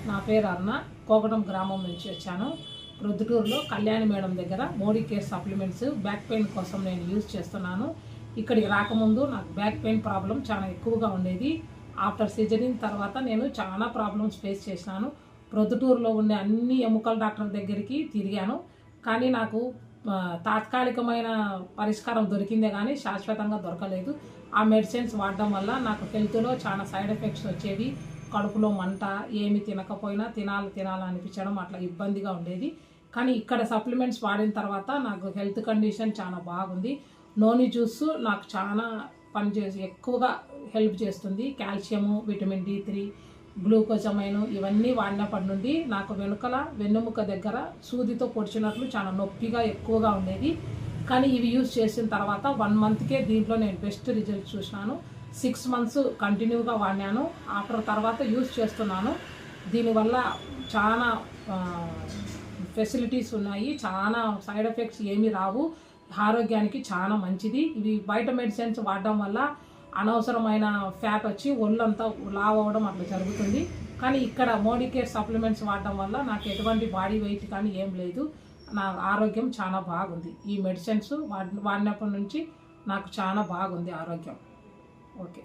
నా పేరు అరుణ, కోకటం గ్రామం నుంచి వచ్చాను. ప్రొద్దుటూరులో కళ్యాణి మేడం దగ్గర Modi care supplements back pain కోసం నేను యూజ్ చేస్తున్నాను. ఇక్కడికి రాకముందు నాకు బ్యాక్ పెయిన్ ప్రాబ్లం చాలా ఎక్కువగా ఉండేది. ఆఫ్టర్ సిజరింగ్ తర్వాత నేను చాలా ప్రాబ్లమ్స్ ఫేస్ చేసినాను. ప్రొద్దుటూరులో ఉండే అన్ని ఎముకల డాక్టర్ దగ్గరికి తిరిగాను, కానీ నాకు తాత్కాలికమైన పరిష్కారం దొరికిందే కానీ శాశ్వతంగా దొరకలేదు. ఆ మెడిసిన్స్ వాడడం వల్ల నాకు హెల్త్లో చాలా సైడ్ ఎఫెక్ట్స్ వచ్చేవి. కడుపులో మంట, ఏమి తినకపోయినా తినాలనిపించడం, అట్లా ఇబ్బందిగా ఉండేది. కానీ ఇక్కడ సప్లిమెంట్స్ వాడిన తర్వాత నాకు హెల్త్ కండిషన్ చాలా బాగుంది. నోని జ్యూస్ నాకు చాలా పనిచేసి ఎక్కువగా హెల్ప్ చేస్తుంది. కాల్షియము, విటమిన్ D3, గ్లూకోజమైన్ ఇవన్నీ వాడినప్పటి నుండి నాకు వెన్నుముక దగ్గర సూదితో పొడిచినట్లు చాలా నొప్పిగా ఎక్కువగా ఉండేది. కానీ ఇవి యూజ్ చేసిన తర్వాత 1 మంత్కే దీంట్లో నేను బెస్ట్ రిజల్ట్ చూసినాను. 6 మంత్స్ కంటిన్యూగా వాడినాను. ఆఫ్టర్ తర్వాత యూజ్ చేస్తున్నాను. దీనివల్ల చాలా ఫెసిలిటీస్ ఉన్నాయి, చాలా సైడ్ ఎఫెక్ట్స్ ఏమీ రావు. ఆరోగ్యానికి చాలా మంచిది. ఇవి బయట మెడిసిన్స్ వాడడం వల్ల అనవసరమైన ఫ్యాట్ వచ్చి ఒళ్ళంతా లావ్ అవ్వడం అట్లా జరుగుతుంది. కానీ ఇక్కడ మోడీ కేర్ సప్లిమెంట్స్ వాడడం వల్ల నాకు ఎటువంటి బాడీ వెయిట్ కానీ ఏం లేదు. నా ఆరోగ్యం చాలా బాగుంది. ఈ మెడిసిన్స్ వాడినప్పటి నుంచి నాకు చాలా బాగుంది ఆరోగ్యం. ఓకే.